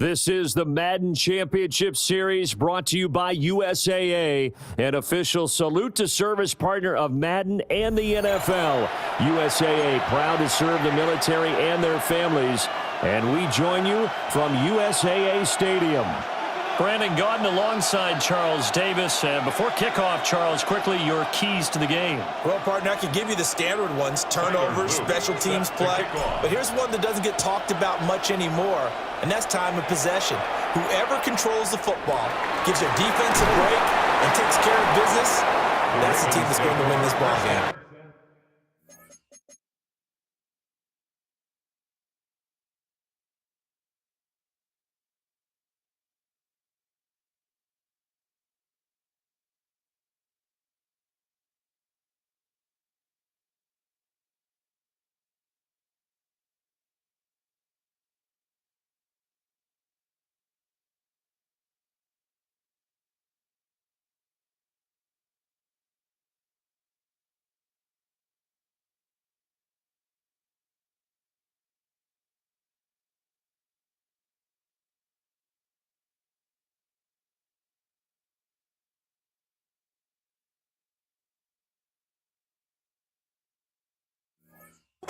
This is the Madden Championship Series brought to you by USAA, an official salute to service partner of Madden and the NFL. USAA, proud to serve the military and their families. And we join you from USAA Stadium. Brandon Gaudin alongside Charles Davis. And before kickoff, Charles, quickly your keys to the game. Well, partner, I could give you the standard ones, turnovers, special teams play. But here's one that doesn't get talked about much anymore, and that's time of possession. Whoever controls the football, gives their defense a break, and takes care of business, that's the team that's going to win this ball game.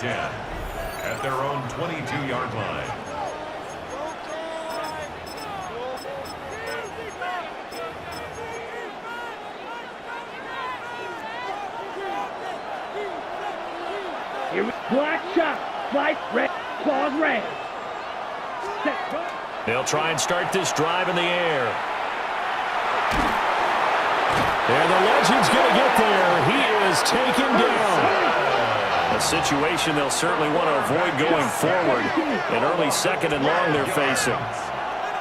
At their own 22-yard line. Here we black shot, flight red, claws red. They'll try and start this drive in the air. And the legend's going to get there. He is taken down. A situation they'll certainly want to avoid going forward. An early second and long they're facing.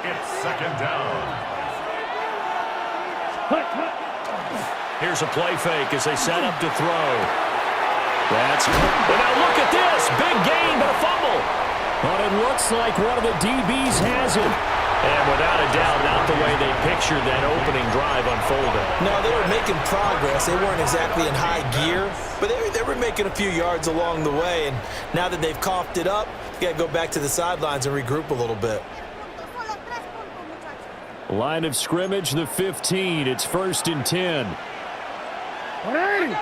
It's second down. Here's a play fake as they set up to throw. That's good. And now look at this. Big gain, but a fumble. But it looks like one of the DBs has it. And without a doubt, not the way they pictured that opening drive unfolding. No, they were making progress. They weren't exactly in high gear, but they were making a few yards along the way. And now that they've coughed it up, you got to go back to the sidelines and regroup a little bit. Line of scrimmage, the 15. It's 1st and 10. 180!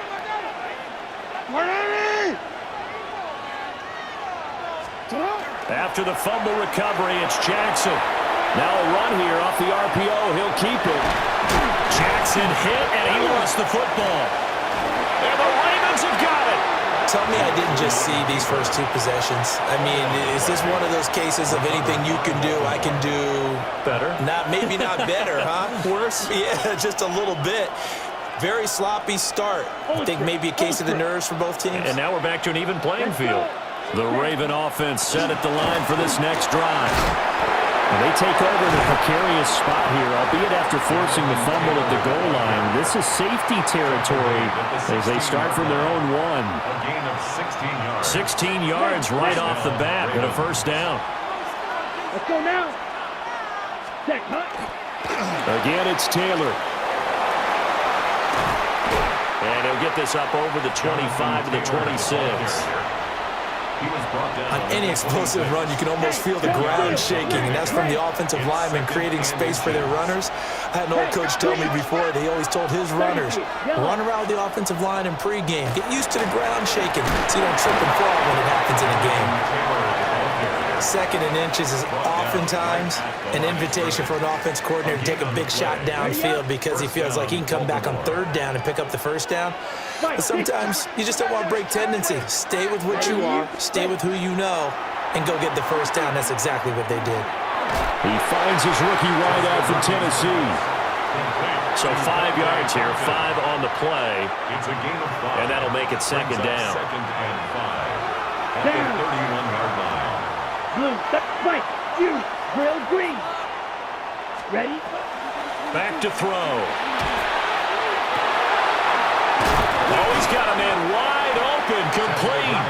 180! After the fumble recovery, it's Jackson. Now a run here off the RPO. He'll keep it. Jackson hit, and he lost the football. And the Ravens have got it. Tell me I didn't just see these first two possessions. I mean, is this one of those cases of anything you can do, I can do better? Maybe not better, huh? Worse? Yeah, just a little bit. Very sloppy start. I think maybe a case of the nerves for both teams. And now we're back to an even playing field. The Raven offense set at the line for this next drive. And they take over in a precarious spot here, albeit after forcing the fumble at the goal line. This is safety territory as they start from their own one. A gain of 16 yards. 16 yards right off the bat and a first down. Let's go now. Check, Again, it's Taylor. And he'll get this up over the 25 to the 26. On any explosive run, you can almost feel the ground shaking, and that's from the offensive linemen creating space for their runners. I had an old coach tell me before that he always told his runners, run around the offensive line in pregame. Get used to the ground shaking so you don't trip and fall when it happens in a game. Second and inches is oftentimes an invitation for an offense coordinator to take a big shot downfield because he feels like he can come back on 3rd down and pick up the 1st down. But sometimes you just don't want to break tendency. Stay with what you are, stay with who you know, and go get the 1st down. That's exactly what they did. He finds his rookie wideout from Tennessee. So 5 yards here, 5 on the play. It's a gain of 5. And that'll make it second down. Second and 5. At the 31-yard line. Blue, white, you, grill, green. Ready? Back to throw. Oh, he's got a man wide open, complete.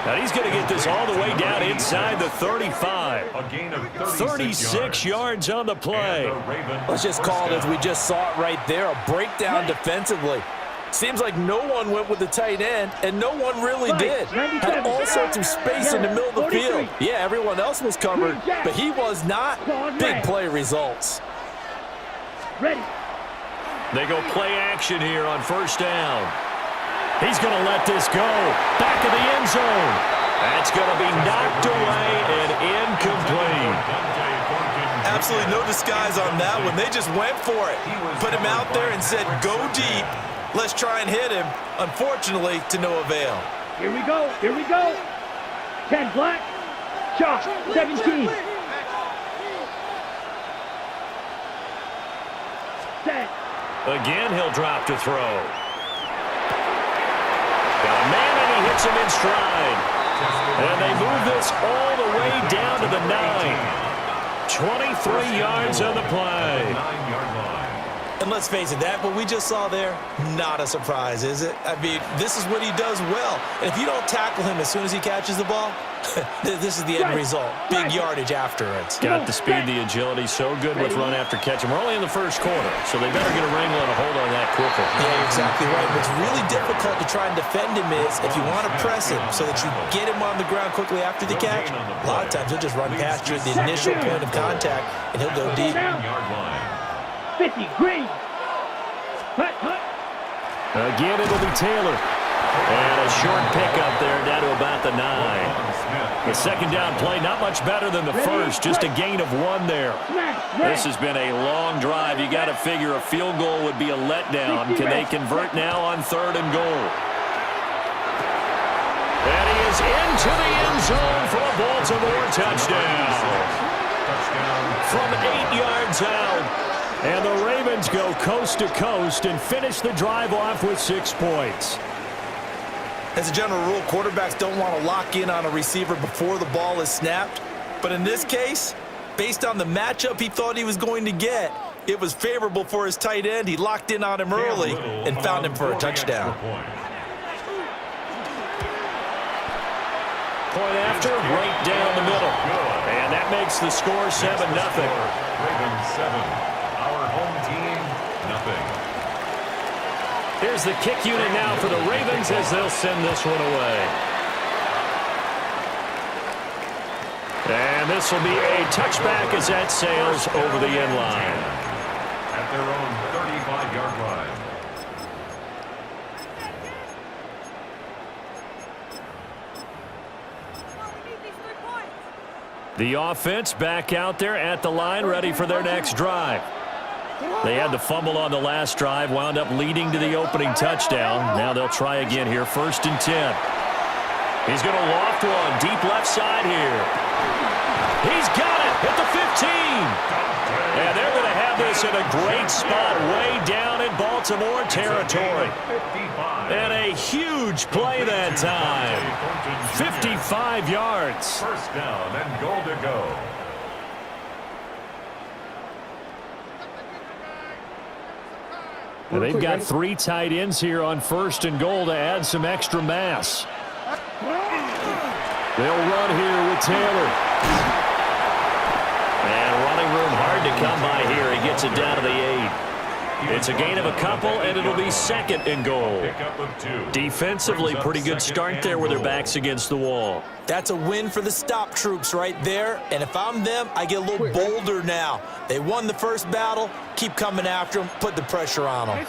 Now he's going to get this all the way down inside the 35. A gain of 36 yards on the play. Let's just call it as we just saw it right there, a breakdown defensively. Seems like no one went with the tight end, and no one really did. Had all sorts of space in the middle of the field. Yeah, everyone else was covered, but he was not. Big play results. Ready. They go play action here on first down. He's going to let this go. Back of the end zone. That's going to be knocked away and incomplete. Absolutely no disguise on that one. They just went for it. Put him out there and said, go deep. Let's try and hit him. Unfortunately, to no avail. Here we go. Here we go. 10 black. Chop. 17. 10. Again, he'll drop to throw. Got a man, and he hits him in stride. And they move this all the way down to the 9. 23 yards on the play. And let's face it, that what we just saw there, not a surprise, is it? I mean, this is what he does well. And if you don't tackle him as soon as he catches the ball, this is the end result. Big yardage afterwards. Got the speed, the agility, so good with run after catch. And we're only in the first quarter, so they better get a wrangle and a hold on that quickly. Yeah, you're exactly right. What's really difficult to try and defend him is if you want to press him so that you get him on the ground quickly after the catch, a lot of times he'll just run past you at the initial point of contact, and he'll go deep. 50, green. Hut, hut. Again, it'll be Taylor. And a short pickup there down to about the 9. The second down play, not much better than the first, just a gain of 1 there. This has been a long drive. You got to figure a field goal would be a letdown. Can they convert now on 3rd and goal? And he is into the end zone for a Baltimore touchdown. From 8 yards out. And the Ravens go coast to coast and finish the drive off with 6 points. As a general rule, quarterbacks don't want to lock in on a receiver before the ball is snapped. But in this case, based on the matchup he thought he was going to get, it was favorable for his tight end. He locked in on him early and found him for a touchdown. Point after, right down the middle. And that makes the score 7-0. Ravens 7. Our home team, nothing. Here's the kick unit now for the Ravens as they'll send this one away. And this will be a touchback as that sails over the end line. At their own 35-yard line. The offense back out there at the line, ready for their next drive. They had the fumble on the last drive, wound up leading to the opening touchdown. Now they'll try again here, 1st and 10. He's going to loft one, deep left side here. He's got it at the 15. And they're going to have this in a great spot way down in Baltimore territory. And a huge play that time. 55 yards. First down and goal to go. And they've got 3 tight ends here on 1st and goal to add some extra mass. They'll run here with Taylor. And running room hard to come by here. He gets it down to the 8. It's a gain of a couple, and it'll be 2nd and goal. Defensively, pretty good start there with their backs against the wall. That's a win for the stop troops right there. And if I'm them, I get a little bolder now. They won the first battle. Keep coming after them. Put the pressure on them.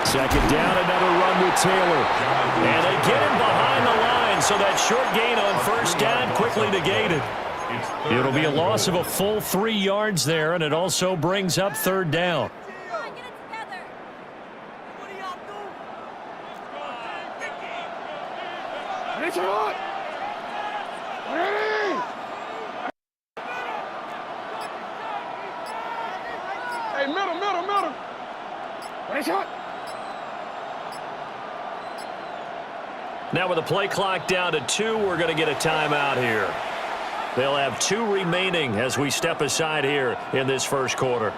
Second down, another run with Taylor. And they get him behind the line, so that short gain on 1st down quickly negated. It'll be a loss of a full 3 yards there, and it also brings up 3rd down. Hey, middle. Right shot. Now with the play clock down to 2, we're going to get a timeout here. They'll have 2 remaining as we step aside here in this first quarter.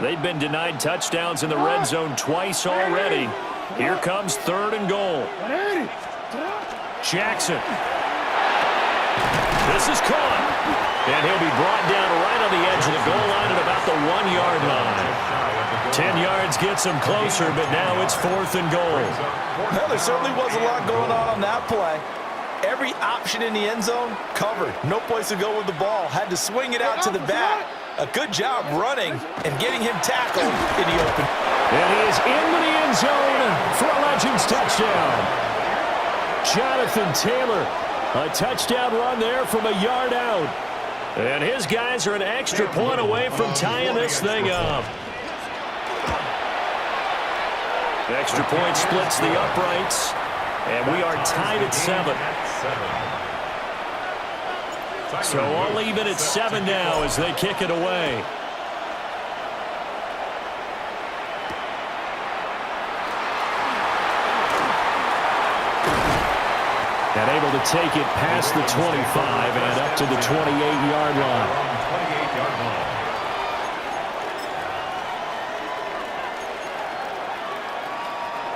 They've been denied touchdowns in the red zone twice already. Here comes 3rd and goal. Jackson. This is caught. And he'll be brought down right on the edge of the goal line at about the 1-yard line. 10 yards gets him closer, but now it's 4th and goal. Well, there certainly was a lot going on that play. Every option in the end zone covered. No place to go with the ball. Had to swing it out to the back. A good job running and getting him tackled in the open. And he is into the end zone for a Legends touchdown. Jonathan Taylor, a touchdown run there from a yard out. And his guys are an extra point away from tying this thing up. The extra point splits the uprights, and we are tied at 7. So all even at 7 now as they kick it away. And able to take it past the 25 and up to the 28-yard line.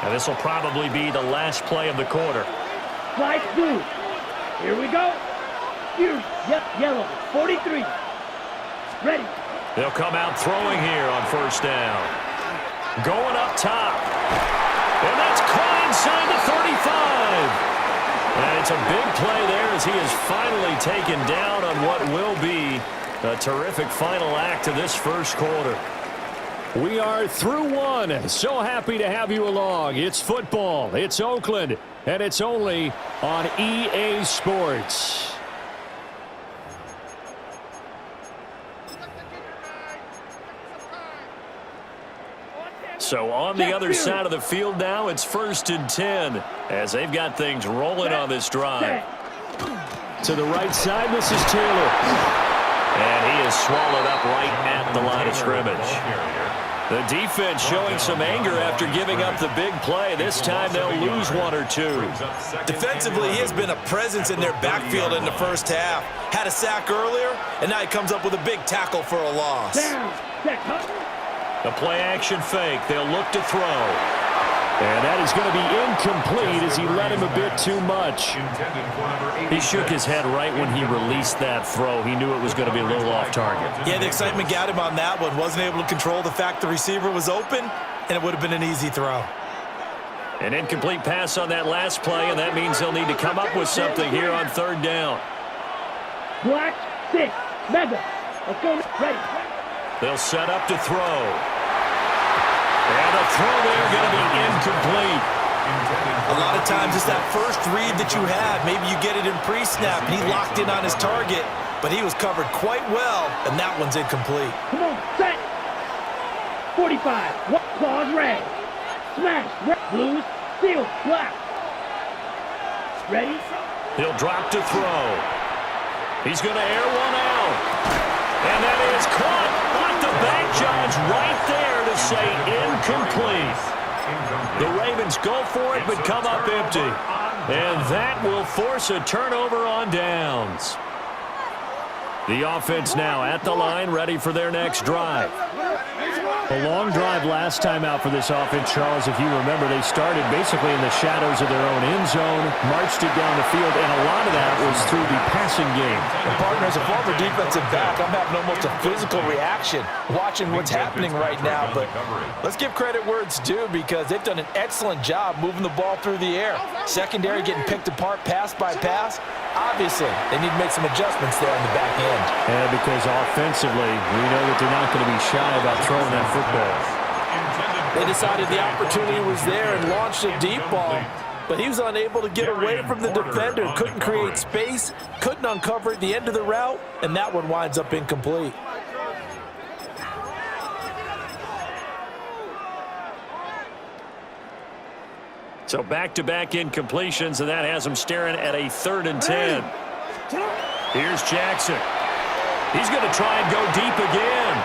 And this will probably be the last play of the quarter. Flight blue. Here we go. Here, yellow, 43. Ready. They'll come out throwing here on 1st down. Going up top. And that's caught inside the 35. And it's a big play there as he is finally taken down on what will be a terrific final act of this first quarter. We are through one. So happy to have you along. It's football. It's Oakland. And it's only on EA Sports. So on the other side of the field now, it's 1st and 10 as they've got things rolling on this drive. To the right side, this is Taylor. And he is swallowed up right at the line of scrimmage. The defense showing some anger after giving up the big play. This time they'll lose 1 or 2. Defensively, he has been a presence in their backfield in the first half. Had a sack earlier, and now he comes up with a big tackle for a loss. The play-action fake. They'll look to throw. And that is going to be incomplete as he led him a bit too much. He shook his head right when he released that throw. He knew it was going to be a little off target. Yeah, the excitement got him on that one. Wasn't able to control the fact the receiver was open, and it would have been an easy throw. An incomplete pass on that last play, and that means they'll need to come up with something here on 3rd down. Black 6. Mega. Let's go. Ready. They'll set up to throw. And the throw there going to be incomplete. A lot of times it's that first read that you have. Maybe you get it in pre-snap, and he locked in on his target, but he was covered quite well, and that one's incomplete. Come on, set. 45. Claws red. Smash. Red. Blues. Steel. Black. Ready? He'll drop to throw. He's going to air one out. And that is caught. Off the back, John's right there to say incomplete. The Ravens go for it, but come up empty. And that will force a turnover on downs. The offense now at the line, ready for their next drive. A long drive last time out for this offense, Charles. If you remember, they started basically in the shadows of their own end zone, marched it down the field, and a lot of that was through the passing game. And partner, as a former defensive back, I'm having almost a physical reaction watching what's happening right now. But let's give credit where it's due because they've done an excellent job moving the ball through the air. Secondary getting picked apart pass by pass. Obviously, they need to make some adjustments there on the back end. And because offensively, we know that they're not going to be shy about throwing that football. They decided the opportunity was there and launched a deep ball, but he was unable to get away from the defender, couldn't create space, couldn't uncover at the end of the route, and that one winds up incomplete. So back-to-back incompletions, and that has him staring at a 3rd and 10. Here's Jackson. He's going to try and go deep again.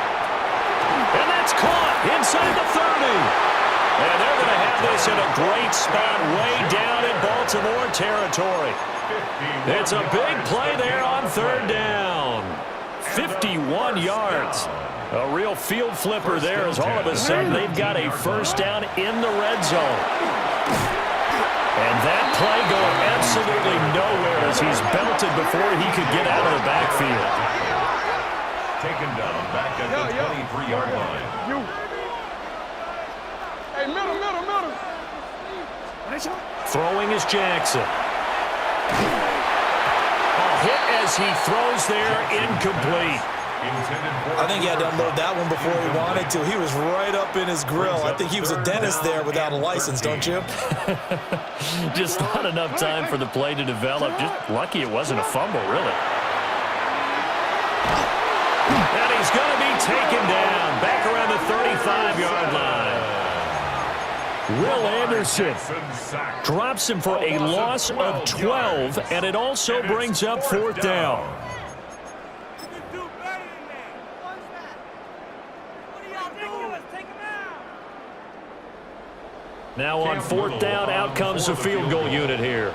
And that's caught inside the 30. And they're going to have this in a great spot way down in Baltimore territory. It's a big play there on 3rd down. 51 yards. A real field flipper there as all of a sudden they've got a 1st down in the red zone. And that play going absolutely nowhere as he's belted before he could get out of the backfield. Taken down back at the 23-yard line. Hey, middle. Throwing is Jackson. A hit as he throws there, incomplete. I think he had to unload that one before he wanted to. He was right up in his grill. I think he was a dentist there without a license, don't you? Just not enough time for the play to develop. Just lucky it wasn't a fumble, really. And he's going to be taken down back around the 35-yard line. Will Anderson drops him for a loss of 12, and it also brings up fourth down. Now on fourth down, out comes the field goal unit here.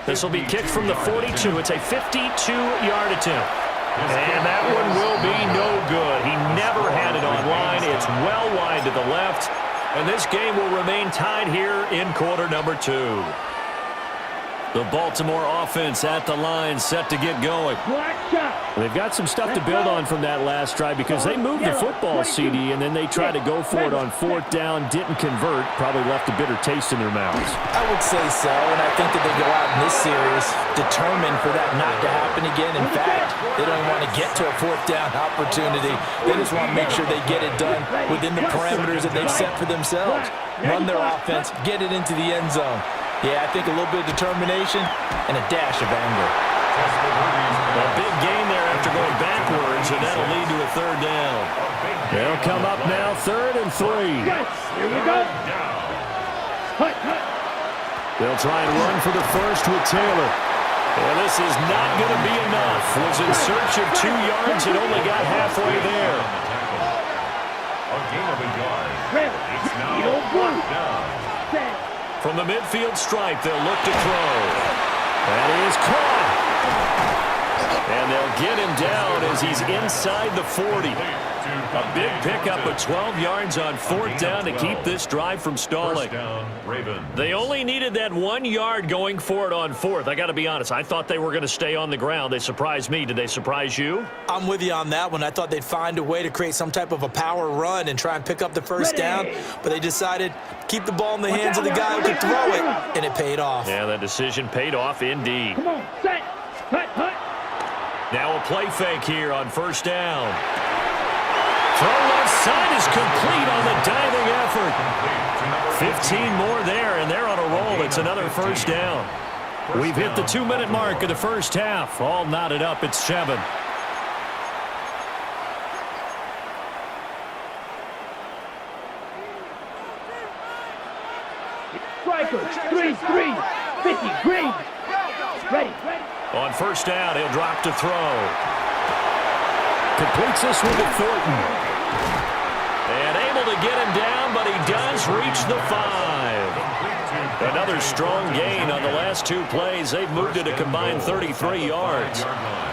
This will be kicked from the 42. It's a 52-yard attempt. And that one will be no good. He never had it online. It's well wide to the left. And this game will remain tied here in quarter number 2. The Baltimore offense at the line, set to get going. They've got some stuff to build on from that last drive because they moved the football, CD, and then they tried to go for it on fourth down, didn't convert, probably left a bitter taste in their mouths. I would say so, and I think that they go out in this series determined for that not to happen again. In fact, they don't even want to get to a fourth down opportunity. They just want to make sure they get it done within the parameters that they've set for themselves. Run their offense, get it into the end zone. Yeah, I think a little bit of determination and a dash of anger. A big gain there after going backwards, and that'll lead to a third down. They'll come up now, 3rd and 3. Here we go. They'll try and run for the first with Taylor. And this is not going to be enough. Was in search of 2 yards and only got halfway there. A gain of a yard. It's now One. down. From the midfield stripe, they'll look to throw. That is caught. And they'll get him down as he's inside the 40. A big pickup of 12 yards on fourth down to keep this drive from stalling. First down, Ravens. They only needed that 1 yard going for it on fourth. I got to be honest, I thought they were going to stay on the ground. They surprised me. Did they surprise you? I'm with you on that one. I thought they'd find a way to create some type of a power run and try and pick up the first down, but they decided to keep the ball in the hands of the guy who could throw it, and it paid off. Yeah, that decision paid off indeed. Come on, set. Hut. Now a play fake here on first down. Throw left side is complete on the diving effort. 15 more there, and they're on a roll. It's another first down. We've hit the 2-minute mark of the first half. All knotted up at 7. Strikers, 3-3, 50, green. Ready. On first down, he'll drop to throw. Completes this one to Thornton. And able to get him down, but he does reach the 5. Another strong gain on the last 2 plays. They've moved it a combined 33 yards.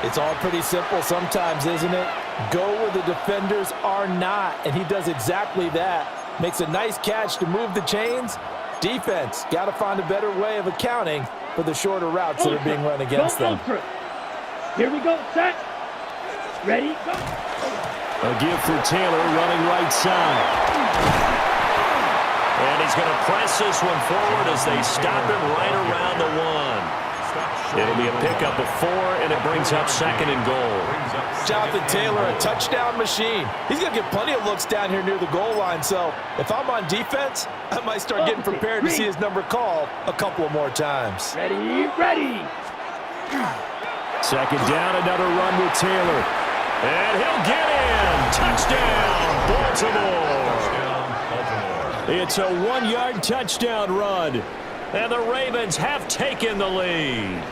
It's all pretty simple sometimes, isn't it? Go where the defenders are not, and he does exactly that. Makes a nice catch to move the chains. Defense, got to find a better way of accounting for the shorter routes that are being run against them. Here we go, set. Ready, go. A give for Taylor running right side. And he's going to press this one forward as they stop him right around the 1. It'll be a pickup of 4, and it brings up 2nd and goal. Jonathan Taylor, a touchdown machine. He's going to get plenty of looks down here near the goal line, so if I'm on defense, I might start getting prepared to see his number called a couple of more times. Ready. 2nd down, another run with Taylor. And he'll get in. Touchdown, Baltimore. It's a 1-yard touchdown run. And the Ravens have taken the lead.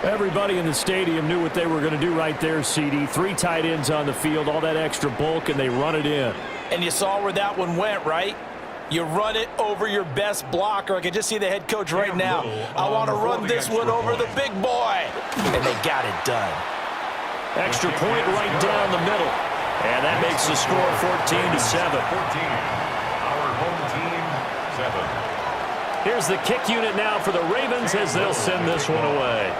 Everybody in the stadium knew what they were going to do right there, CD. 3 tight ends on the field, all that extra bulk, and they run it in. And you saw where that one went, right? You run it over your best blocker. I can just see the head coach right now. I want to run this one over the big boy. And they got it done. Extra point right down the middle. And that makes the score 14-7. Our home team, 7. Here's Here's the kick unit now for the Ravens as they'll send this one away.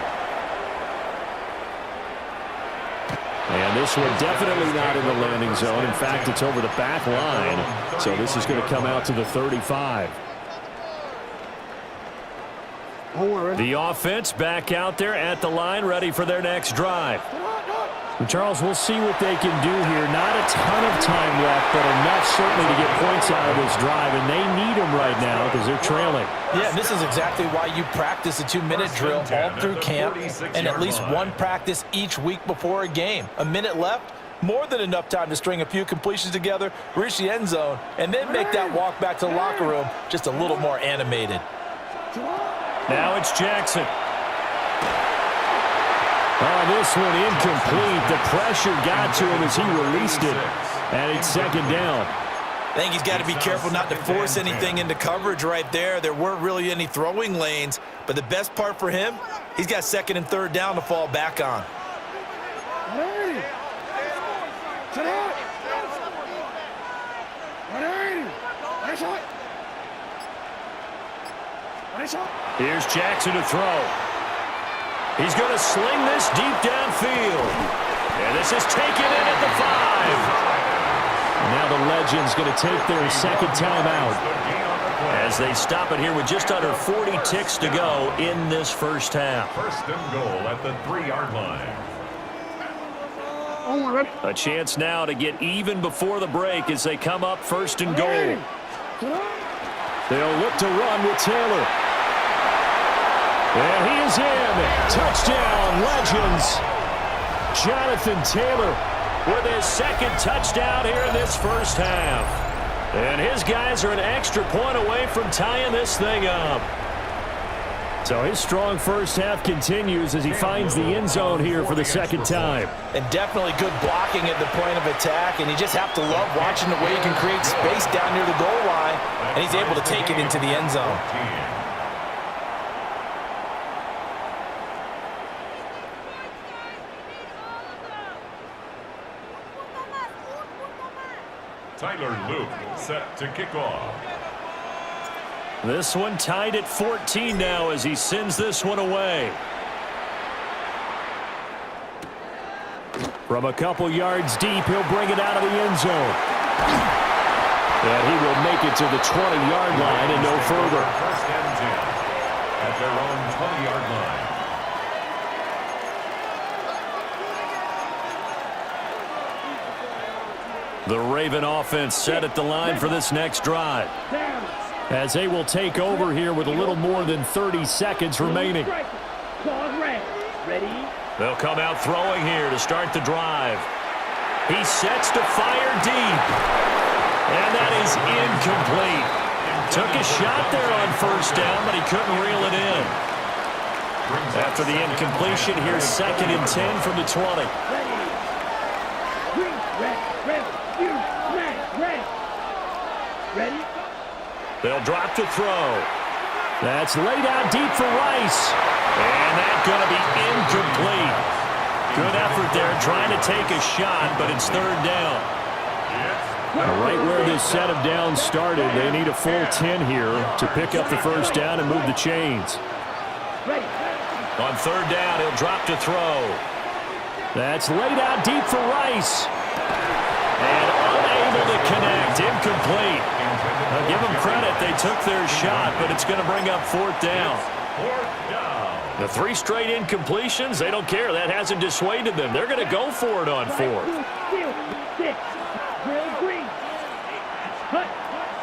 And this one definitely not in the landing zone. In fact, it's over the back line. So this is going to come out to the 35. The offense back out there at the line, ready for their next drive. And Charles, we'll see what they can do here. Not a ton of time left, but enough certainly to get points out of this drive. And they need them right now because they're trailing. Yeah, and this is exactly why you practice a 2-minute drill all through camp and at least one practice each week before a game. A minute left, more than enough time to string a few completions together, reach the end zone, and then make that walk back to the locker room just a little more animated. Now it's Jackson. Oh, this one incomplete. The pressure got to him as he released it. And it's second down. I think he's got to be careful not to force anything into coverage right there. There weren't really any throwing lanes, but the best part for him, he's got second and third down to fall back on. Here's Jackson to throw. He's going to sling this deep downfield. And this is taken in at the 5. Now the Legends going to take their second timeout. As they stop it here with just under 40 ticks to go in this first half. First and goal at the 3-yard line. A chance now to get even before the break as they come up first and goal. They'll look to run with Taylor. And he is in. Touchdown, Legends. Jonathan Taylor with his second touchdown here in this first half. And his guys are an extra point away from tying this thing up. So his strong first half continues as he finds the end zone here for the second time. And definitely good blocking at the point of attack, and you just have to love watching the way he can create space down near the goal line, and he's able to take it into the end zone. Tyler Luke set to kick off. This one tied at 14 now as he sends this one away. From a couple yards deep, he'll bring it out of the end zone. And he will make it to the 20-yard line and no further. First and 10 at their own 20-yard line. The Raven offense set at the line for this next drive. As they will take over here with a little more than 30 seconds remaining. They'll come out throwing here to start the drive. He sets to fire deep. And that is incomplete. Took a shot there on first down, but he couldn't reel it in. After the incompletion, here's second and 10 from the 20. Ready? They'll drop to throw. That's laid out deep for Rice. And that's going to be incomplete. Good effort there trying to take a shot, but it's third down. Right where this set of downs started, they need a full 10 here to pick up the first down and move the chains. On third down, he'll drop to throw. That's laid out deep for Rice. And unable to connect. Incomplete. Now give them credit. They took their shot, but it's going to bring up fourth down. The 3 straight incompletions, they don't care. That hasn't dissuaded them. They're going to go for it on fourth.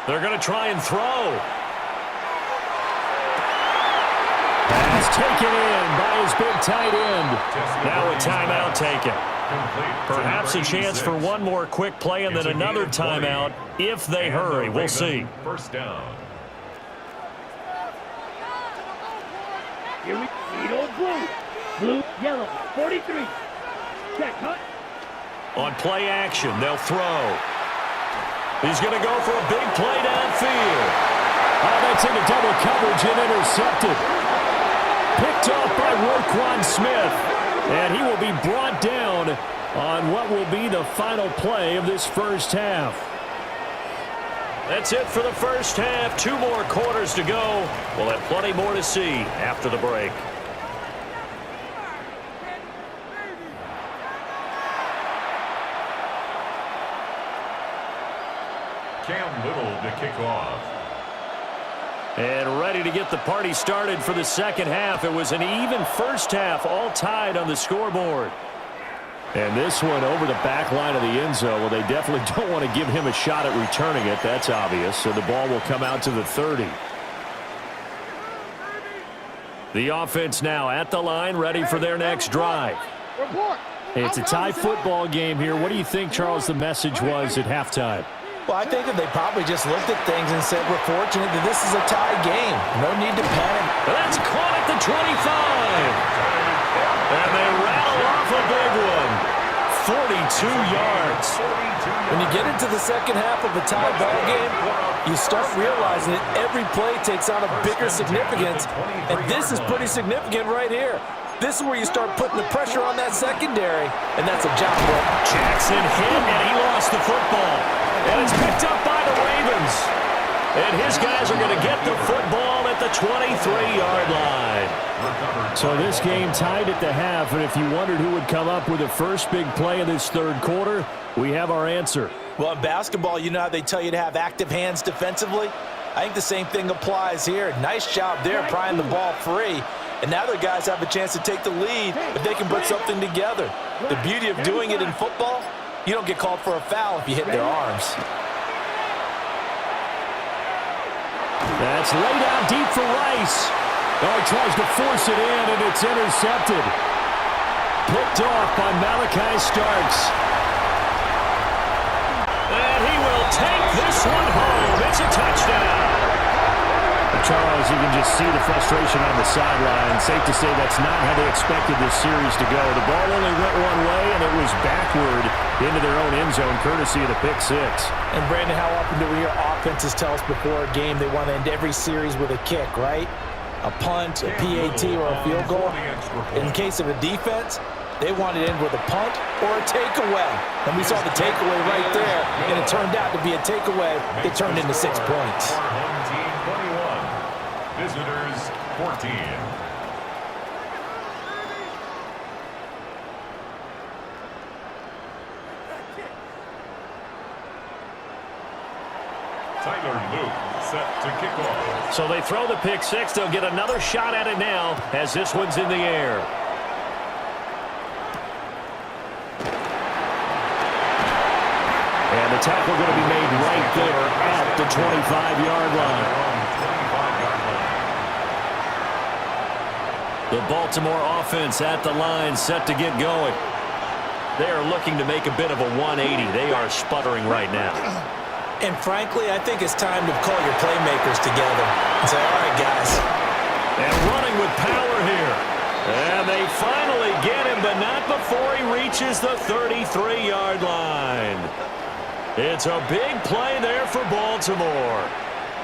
They're going to try and throw. Pass taken in by his big tight end. Now a timeout taken. Perhaps a chance for one more quick play and then another timeout if they hurry. We'll see. First down. Here we go. Blue. Blue, yellow, 43. Check, cut. On play action, they'll throw. He's going to go for a big play downfield. Oh, that's into double coverage and intercepted. Picked off by Roquan Smith. And he will be brought down on what will be the final play of this first half. That's it for the first half. 2 more quarters to go. We'll have plenty more to see after the break. Cam Little to kick off. And ready to get the party started for the second half. It was an even first half, all tied on the scoreboard. And this one over the back line of the end zone. Well, they definitely don't want to give him a shot at returning it. That's obvious. So the ball will come out to the 30. The offense now at the line, ready for their next drive. Hey, it's a tie football game here. What do you think, Charles, the message was at halftime? Well, I think that they probably just looked at things and said, we're fortunate that this is a tie game. No need to panic. That's caught at the 25. And they rattle off a big one. 42 yards. When you get into the second half of a tie ball game, you start realizing that every play takes on a bigger significance. And this is pretty significant right here. This is where you start putting the pressure on that secondary, and that's a job well. Jackson hit, and he lost the football. And it's picked up by the Ravens. And his guys are going to get the football at the 23-yard line. So this game tied at the half, and if you wondered who would come up with the first big play of this third quarter, we have our answer. Well, in basketball, you know how they tell you to have active hands defensively? I think the same thing applies here. Nice job there prying the ball free. And now their guys have a chance to take the lead if they can put something together. The beauty of doing it in football, you don't get called for a foul if you hit their arms. That's laid out deep for Rice. Oh, he tries to force it in, and it's intercepted. Picked off by Malachi Starks. And he will take this one home. It's a touchdown. Charles, you can just see the frustration on the sideline. Safe to say that's not how they expected this series to go. The ball only went one way, and it was backward into their own end zone, courtesy of the pick six. And, Brandon, how often do we hear offenses tell us before a game they want to end every series with a kick, right? A punt, a PAT, or a field goal. In case of a defense, they want to end with a punt or a takeaway. And we saw the takeaway right there, and it turned out to be a takeaway that turned into 6 points. Home team 21. Visitors 14. Tyler Luke set to kick off. So they throw the pick six. They'll get another shot at it now as this one's in the air. And the tackle going to be made right there at the 25-yard line. The Baltimore offense at the line, set to get going. They are looking to make a bit of a 180. They are sputtering right now. And frankly, I think it's time to call your playmakers together and say, all right, guys. And running with power here. And they finally get him, but not before he reaches the 33-yard line. It's a big play there for Baltimore.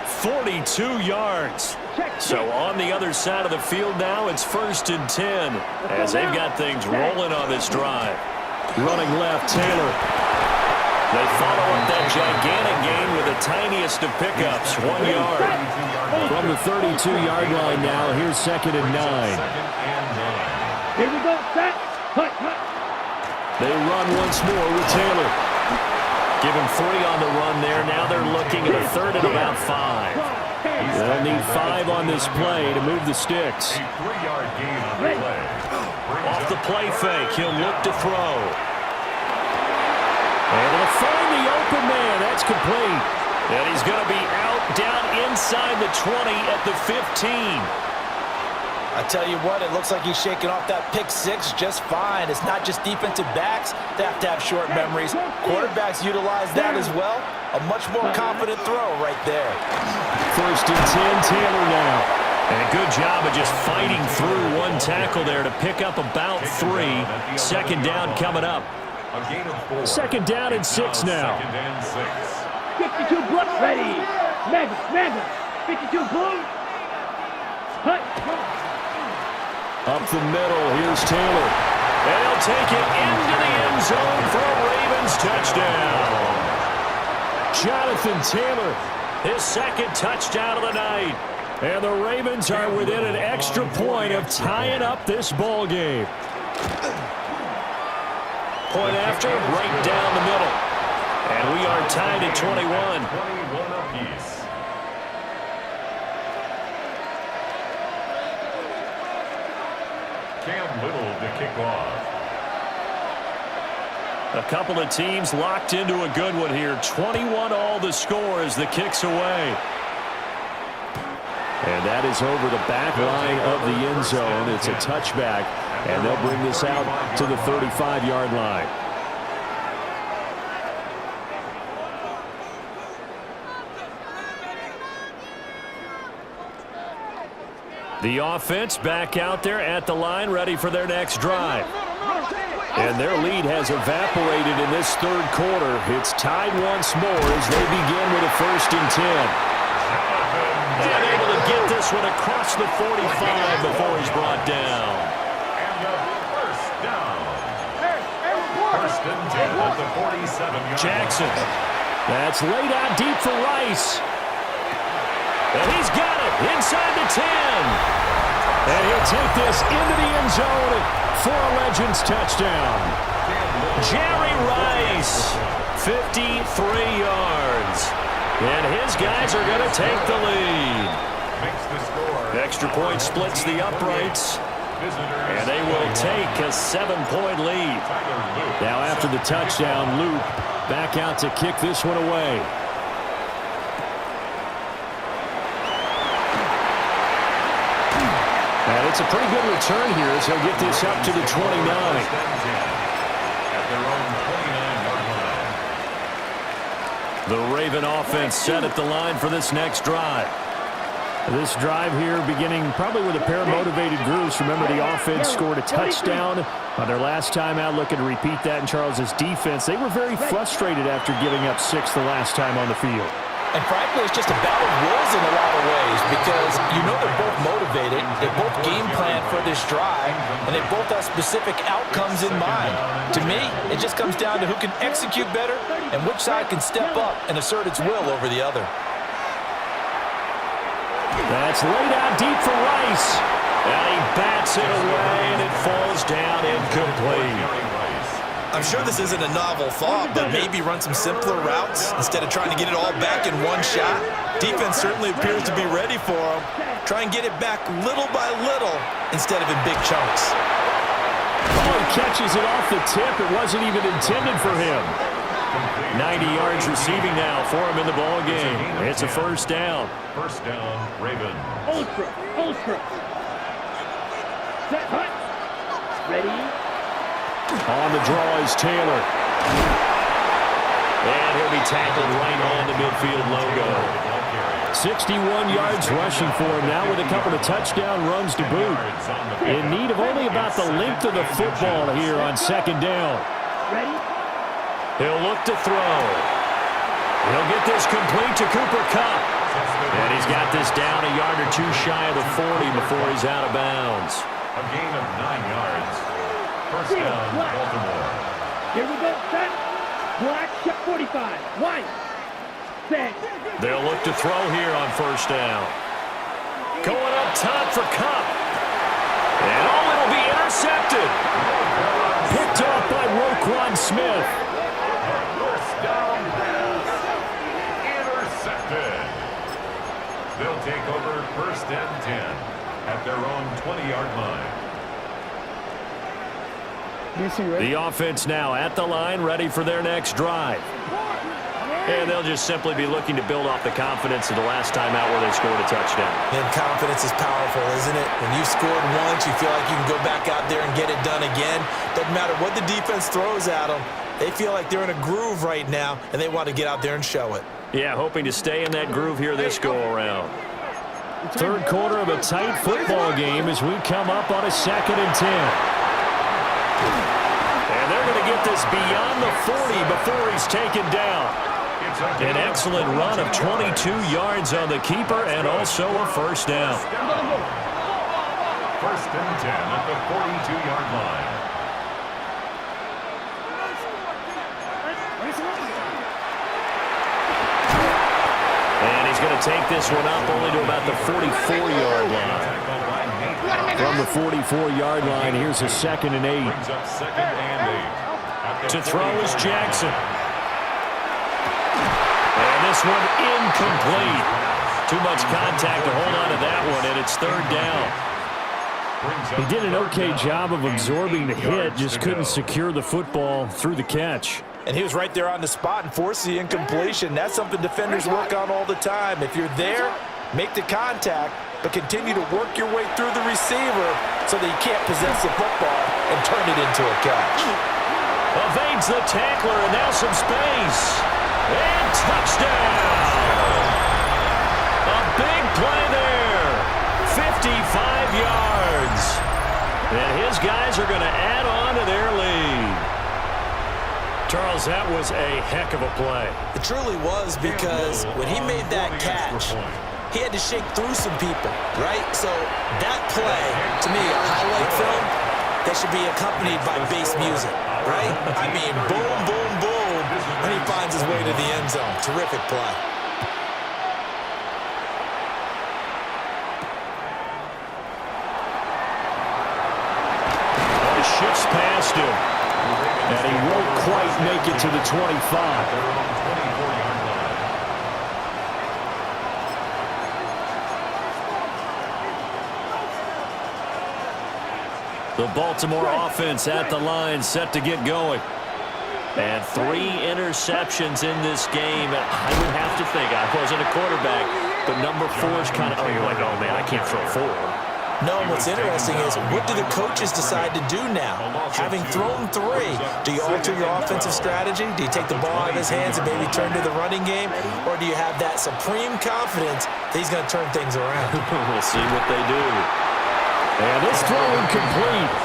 42 yards. So on the other side of the field now, it's 1st and 10 as they've got things rolling on this drive. Running left, Taylor. They follow up that gigantic gain with the tiniest of pickups, 1 yard. From the 32-yard line now, here's 2nd and 9. Here we go, set. Hut, hut. They run once more with Taylor. Give him 3 on the run there. Now they're looking at a 3rd and about 5. They'll need 5 on this play to move the sticks. A 3-yard gain on the play. Off the play fake, he'll look to throw. And to find the open man, that's complete. And he's going to be out down inside the 20 at the 15. I tell you what, it looks like he's shaking off that pick six just fine. It's not just defensive backs that have to have short memories. Quarterbacks utilize that as well. A much more confident throw right there. 1st and 10, Taylor now. And a good job of just fighting through one tackle there to pick up about 3. 2nd down coming up. A gain of 4. 2nd down and 6 now. 2nd and 6. 52 blue. Ready. Mega. 52 blue. Hut. Up the middle, here's Taylor. And he'll take it into the end zone for a Ravens touchdown. Jonathan Taylor. His second touchdown of the night. And the Ravens are within an extra point of tying up this ball game. Point after, right down the middle. And we are tied at 21. 21 apiece. Cam Little to kick off. A couple of teams locked into a good one here. 21 all the score as the kick's away. And that is over the back line of the end zone. It's a touchback, and they'll bring this out to the 35-yard line. The offense back out there at the line, ready for their next drive. And their lead has evaporated in this third quarter. It's tied once more as they begin with a 1st and 10. And able to get this one across the 45 before he's brought down. And a first down. First and 10 at the 47-yard Jackson. That's laid out deep for Rice. And he's got it inside the 10. And he'll take this into the end zone for a Legends touchdown. Jerry Rice, 53 yards. And his guys are going to take the lead. Makes the score. Extra point splits the uprights. And they will take a 7-point lead. Now after the touchdown, Luke back out to kick this one away. And it's a pretty good return here as he'll get this up to the 29. At their own 29-yard line. The Raven offense set at the line for this next drive. This drive here beginning probably with a pair of motivated grooves. Remember, the offense scored a touchdown on their last time out. Looking to repeat that in Charles's defense. They were very frustrated after giving up 6 the last time on the field. And frankly, it's just a battle of wills in a lot of ways because you know they're both motivated, they both game plan for this drive, and they both have specific outcomes in mind. To me, it just comes down to who can execute better and which side can step up and assert its will over the other. That's laid out deep for Rice. And he bats it away, and it falls down incomplete. I'm sure this isn't a novel thought, but maybe run some simpler routes instead of trying to get it all back in one shot. Defense certainly appears to be ready for him. Try and get it back little by little instead of in big chunks. Oh, he catches it off the tip. It wasn't even intended for him. 90 yards receiving now for him in the ball game. It's a first down. First down, Ravens. Ultra. Set, hut. Ready. On the draw is Taylor. And he'll be tackled right on the midfield logo. 61 yards rushing for him now with a couple of touchdown runs to boot. In need of only about the length of the football here on 2nd down. Ready. He'll look to throw. He'll get this complete to Cooper Kupp. And he's got this down a yard or two shy of the 40 before he's out of bounds. A gain of 9 yards. First down, Baltimore. Here we go. Set. Black shot 45. White. Set. They'll look to throw here on first down. Going up top for Kupp. And it'll be intercepted. Picked off by Roquan Smith. First down pass. Intercepted. They'll take over 1st and 10 at their own 20-yard line. The offense now at the line, ready for their next drive. And they'll just simply be looking to build off the confidence of the last time out where they scored a touchdown. And confidence is powerful, isn't it? When you've scored once, you feel like you can go back out there and get it done again. Doesn't matter what the defense throws at them. They feel like they're in a groove right now, and they want to get out there and show it. Yeah, hoping to stay in that groove here this go-around. Third quarter of a tight football game as we come up on a 2nd and 10. And they're going to get this beyond the 40 before he's taken down. An excellent run of 22 yards on the keeper and also a first down. First and 10 at the 42-yard line. to take this one up only to about the 44-yard line. From the 44-yard line, here's a 2nd and 8. Brings up 2nd and 8. To throw is Jackson. And this one incomplete. Too much contact to hold on to that one, and it's 3rd down. He did an okay job of absorbing the hit, just couldn't secure the football through the catch. And he was right there on the spot and forced the incompletion. That's something defenders work on all the time. If you're there, make the contact, but continue to work your way through the receiver so that you can't possess the football and turn it into a catch. Evades the tackler, and now some space. And touchdown! A big play there. 55 yards. And his guys are going to add on to their lead. Charles, that was a heck of a play. It truly was, because when he made that catch, he had to shake through some people, right? So that play, to me, a highlight film, that should be accompanied by bass music, right? I mean, boom, boom, boom, and he finds his way to the end zone. Terrific play. Shifts past him. And he won't quite make it to the 25. The Baltimore offense at the line, set to get going. And 3 interceptions in this game. I would have to think, I wasn't a quarterback, but number 4 is kind of, oh, you're like, oh, man, I can't throw 4. No, what's interesting is, what do the coaches decide to do now? Having thrown 3, do you alter your offensive strategy? Do you take the ball out of his hands and maybe turn to the running game? Or do you have that supreme confidence that he's going to turn things around? We'll see what they do. And this throw incomplete.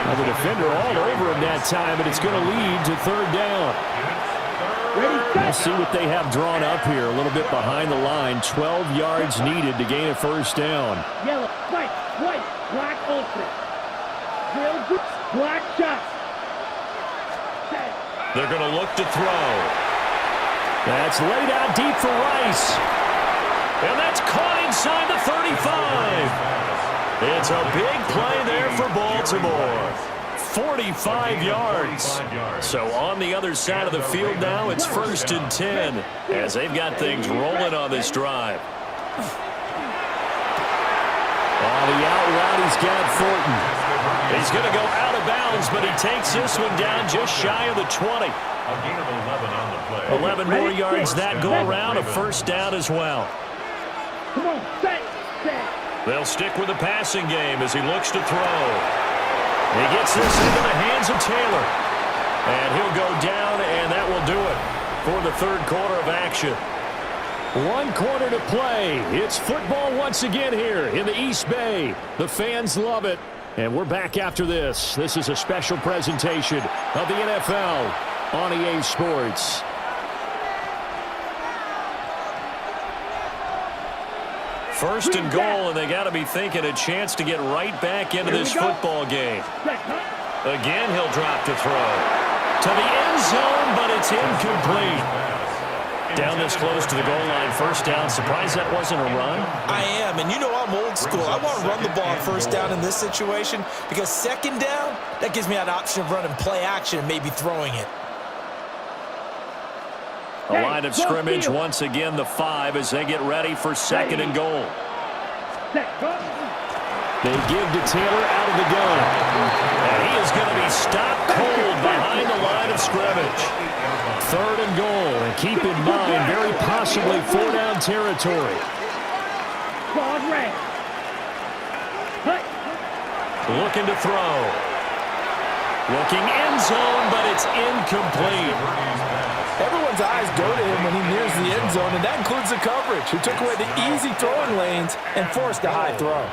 Now the defender all over him that time, and it's going to lead to 3rd down. We'll see what they have drawn up here. A little bit behind the line. 12 yards needed to gain a 1st down. Yellow, white, black ultimate. Real good, black shot. They're going to look to throw. That's laid out deep for Rice. And that's caught inside the 35. It's a big play there for Baltimore. 45 yards. So on the other side of the field now, it's 1st and 10 as they've got things rolling on this drive. On the out route, he's got Thornton. He's going to go out of bounds, but he takes this one down just shy of the 20. A gain of 11 on the play. 11 more yards that go around, a 1st down as well. Come on, set. They'll stick with the passing game as he looks to throw. He gets this into the hands of Taylor. And he'll go down, and that will do it for the 3rd quarter of action. 1 quarter to play. It's football once again here in the East Bay. The fans love it. And we're back after this. This is a special presentation of the NFL on EA Sports. First and goal, and they got to be thinking a chance to get right back into this football game. Again, he'll drop to throw. To the end zone, but it's incomplete. Down this close to the goal line, 1st down. Surprised that wasn't a run? I am, and you know I'm old school. I want to run the ball on 1st down in this situation, because 2nd down, that gives me an option of running play action and maybe throwing it. A line of scrimmage, once again the 5 as they get ready for 2nd and goal. They give to Taylor out of the gun. And he is going to be stopped cold behind the line of scrimmage. 3rd and goal, and keep in mind, very possibly 4-down territory. Looking to throw. Looking end zone, but it's incomplete. Everyone's eyes go to him when he nears the end zone, and that includes the coverage, who took away the easy throwing lanes and forced a high throw.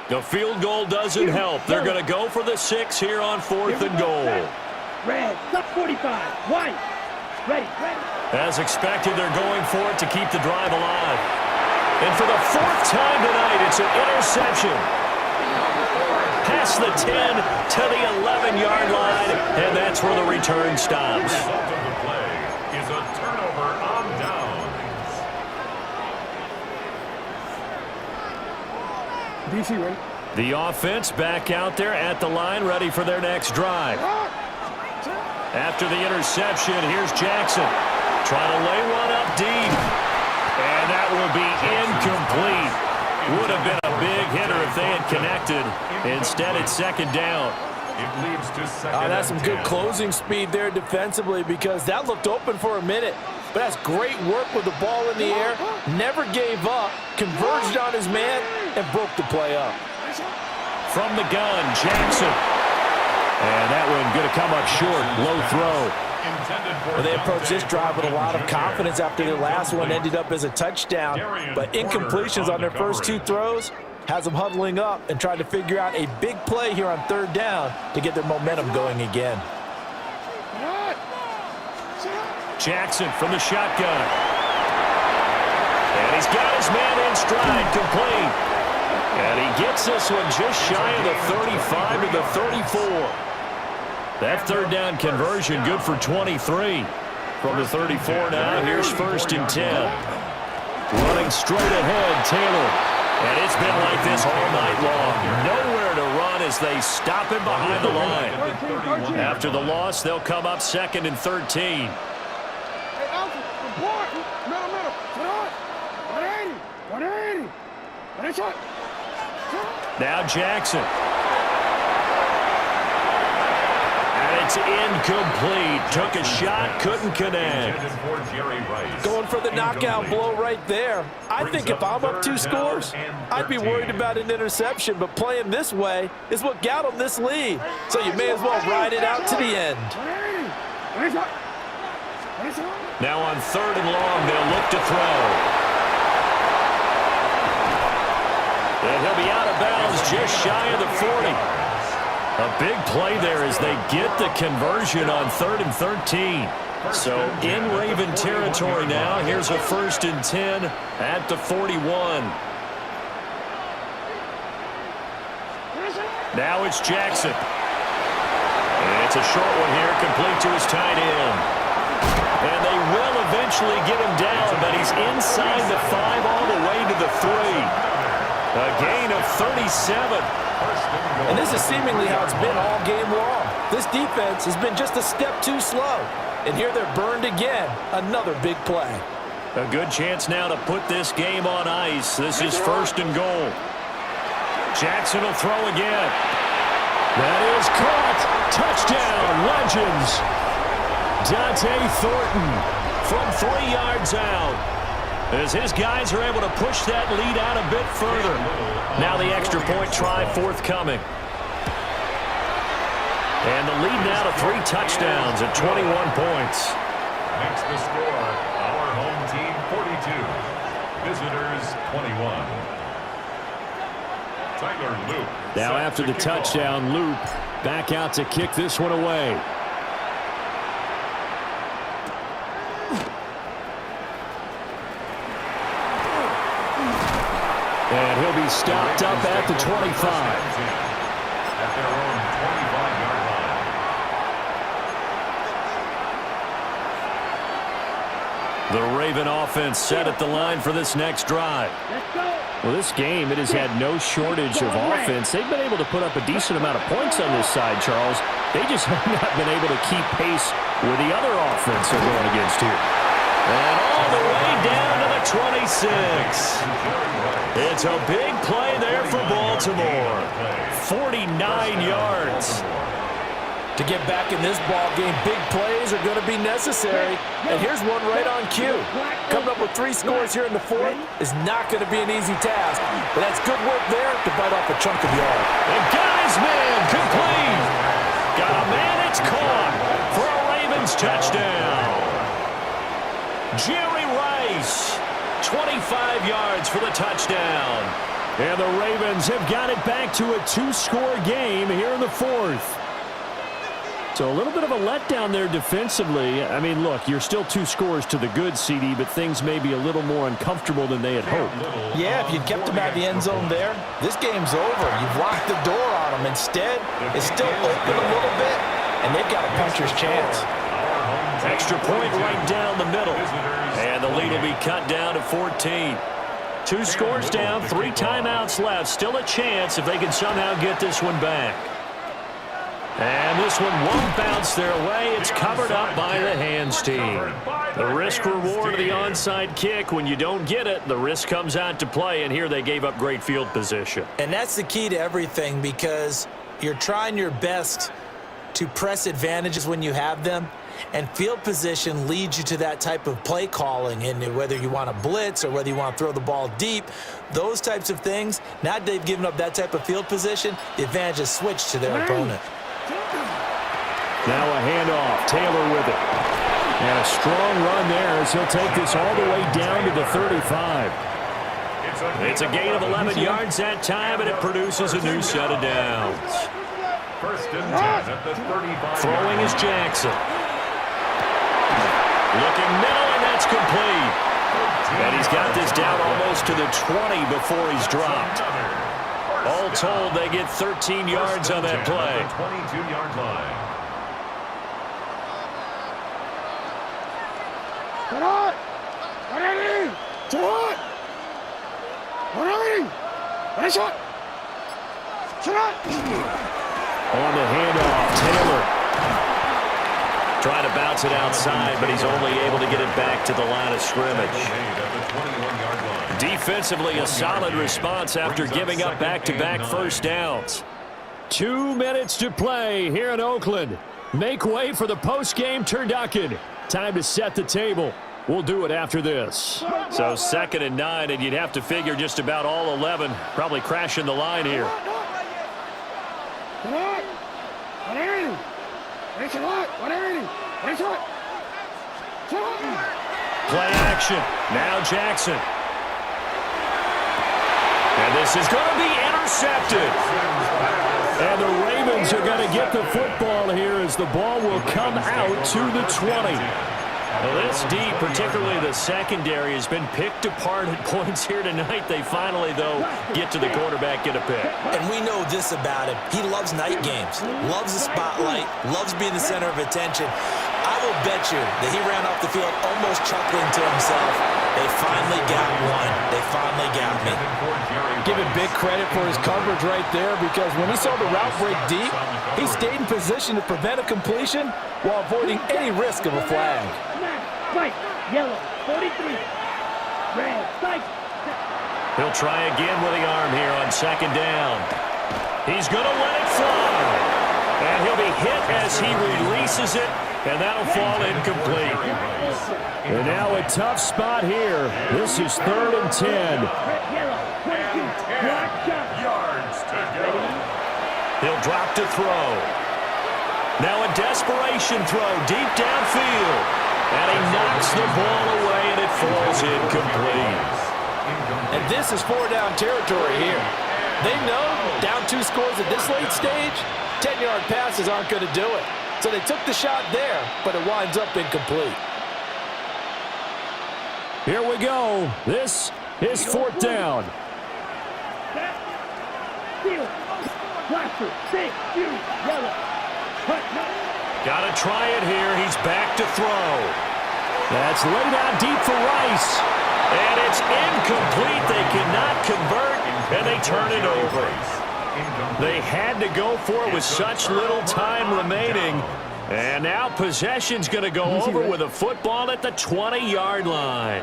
The field goal doesn't help. They're going to go for the 6 here on 4th and goal. Red, sub 45, white. Ready. As expected, they're going for it to keep the drive alive. And for the 4th time tonight, it's an interception. past the 10 to the 11-yard line, and that's where the return stops. The result of the play is a turnover on downs. DC ready? The offense back out there at the line, ready for their next drive. After the interception, here's Jackson. Trying to lay one up deep. And that will be incomplete. Would have been a big hitter if they had connected. Instead, it's second down. It leads to second. That's some and good 10. closing speed there defensively, because that looked open for a minute. But that's great work with the ball in the air. Never gave up, converged on his man, and broke the play up. From the gun, Jackson. And that one going to come up short. Low throw. Well, they approached this drive with a lot of confidence after their last one ended up as a touchdown. But incompletions on their first two throws has them huddling up and trying to figure out a big play here on third down to get their momentum going again. Jackson from the shotgun. And he's got his man in stride, complete. And he gets this one just shy of the 35 to the 34. That third down conversion good for 23. From the 34 now, here's first and 10. Running straight ahead, Taylor. And it's been like this all night long. Nowhere to run as they stop him behind the line. After the loss, they'll come up second and 13. Now Jackson. And it's incomplete. Took a shot, couldn't connect. Going for the knockout blow right there. I think if I'm up 2 scores, I'd be worried about an interception, but playing this way is what got them this lead. So you may as well ride it out to the end. Now on third and long, they'll look to throw. And he'll be out of bounds just shy of the 40. A big play there as they get the conversion on third and 13. So in Raven territory now. Here's a first and 10 at the 41. Now it's Jackson. And it's a short one here, complete to his tight end. And they will eventually get him down, but he's inside the 5 all the way to the 3. A gain of 37. And this is seemingly how it's been all game long. This defense has been just a step too slow. And here they're burned again. Another big play. A good chance now to put this game on ice. This is first and goal. Jackson will throw again. That is caught. Touchdown, Legends. Dante Thornton from 3 yards out. As his guys are able to push that lead out a bit further. Now the extra point try forthcoming. And the lead now to 3 touchdowns at 21 points. Makes the score our home team 42. Visitors 21. Tyler Loop. Now after the touchdown, Loop back out to kick this one away. And he'll be stopped up at the 25. At their own 25-yard line. The Raven offense set at the line for this next drive. Well, this game, it has had no shortage of offense. They've been able to put up a decent amount of points on this side, Charles. They just have not been able to keep pace with the other offense they're going against here. And all the way down to the 26. It's a big play there for Baltimore. 49 yards. To get back in this ball game, big plays are going to be necessary. And here's one right on cue. Coming up with 3 scores here in the 4th is not going to be an easy task. But that's good work there to bite off a chunk of yard. And got his man complete. Got a man, it's caught for a Ravens touchdown. Jerry Rice, 25 yards for the touchdown. And the Ravens have got it back to a 2-score game here in the 4th. So a little bit of a letdown there defensively. I mean, look, you're still 2 scores to the good, CD, but things may be a little more uncomfortable than they had hoped. Yeah, if you'd kept them at the end zone there, this game's over. You've locked the door on them. Instead, it's still open a little bit, and they've got a puncher's chance. Extra point right down the middle. And the lead will be cut down to 14. 2 scores down, 3 timeouts left. Still a chance if they can somehow get this one back. And this one won't bounce their way. It's covered up by the hands team. The risk-reward of the onside kick. When you don't get it, the risk comes out to play, and here they gave up great field position. And that's the key to everything, because you're trying your best to press advantages when you have them, and field position leads you to that type of play calling. And whether you want to blitz or whether you want to throw the ball deep, those types of things, now that they've given up that type of field position, the advantage is switched to their opponent. Now a handoff. Taylor with it. And a strong run there as he'll take this all the way down to the 35. It's a gain of 11 yards that time, and it produces a new set of downs. First and 10 at the 35. Throwing is Jackson. Looking middle, and that's complete. And he's got this down almost to the 20 before he's dropped. All told, they get 13 yards on that play. 22-yard line. On the handoff, Taylor. Trying to bounce it outside, but he's only able to get it back to the line of scrimmage. Defensively, a solid response after giving up back-to-back first downs. 2 minutes to play here in Oakland. Make way for the post-game turducken. Time to set the table. We'll do it after this. So 2nd and 9, and you'd have to figure just about all 11 probably crashing the line here. Play action. Now Jackson. And this is going to be intercepted. And the Ravens are going to get the football here as the ball will come out to the 20. Well, this deep, particularly the secondary, has been picked apart at points here tonight. They finally, though, get to the quarterback, get a pick. And we know this about him. He loves night games, loves the spotlight, loves being the center of attention. I will bet you that he ran off the field almost chuckling to himself. They finally got one. They finally got me. Give him big credit for his coverage right there, because when he saw the route break deep, he stayed in position to prevent a completion while avoiding any risk of a flag. White, yellow, 43. Red, strike. He'll try again with the arm here on 2nd down. He's going to let it fly. And he'll be hit as he releases it, and that'll fall incomplete. And now a tough spot here. This is 3rd and 10. Red, yellow, 22. Block shot. Yards to go. He'll drop to throw. Now a desperation throw deep downfield. And he knocks the ball away, and it falls incomplete. And this is 4-down territory here. They know down 2 scores at this late stage, 10-yard passes aren't going to do it. So they took the shot there, but it winds up incomplete. Here we go. This is 4th down. Steal. Blaster. 6. Shoot. Yellow. Cut. Got to try it here. He's back to throw. That's laid out deep for Rice. And it's incomplete. They cannot convert, and they turn it over. They had to go for it with such little time remaining. And now possession's going to go over with a football at the 20-yard line.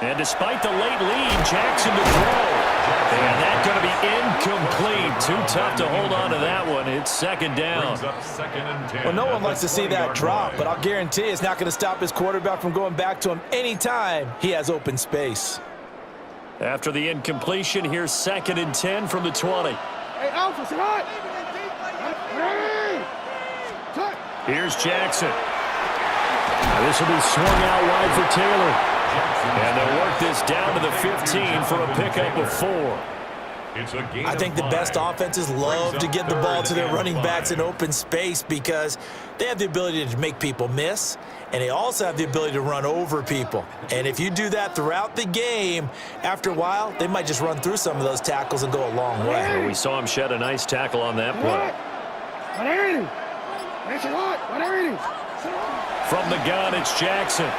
And despite the late lead, Jackson to throw. And that's going to be incomplete. Too tough to hold on to that one. It's 2nd down. Well, no one likes to see that drop, but I'll guarantee it's not going to stop his quarterback from going back to him anytime he has open space. After the incompletion, here's 2nd and 10 from the 20. Here's Jackson. This will be swung out wide for Taylor. And they'll work this down to the 15 for a pickup of 4. It's a gain I think of the best 5. offenses love to get the ball to their running backs in open space because they have the ability to make people miss, and they also have the ability to run over people. And if you do that throughout the game, after a while, they might just run through some of those tackles and go a long way. We saw him shed a nice tackle on that play. From the gun, it's Jackson.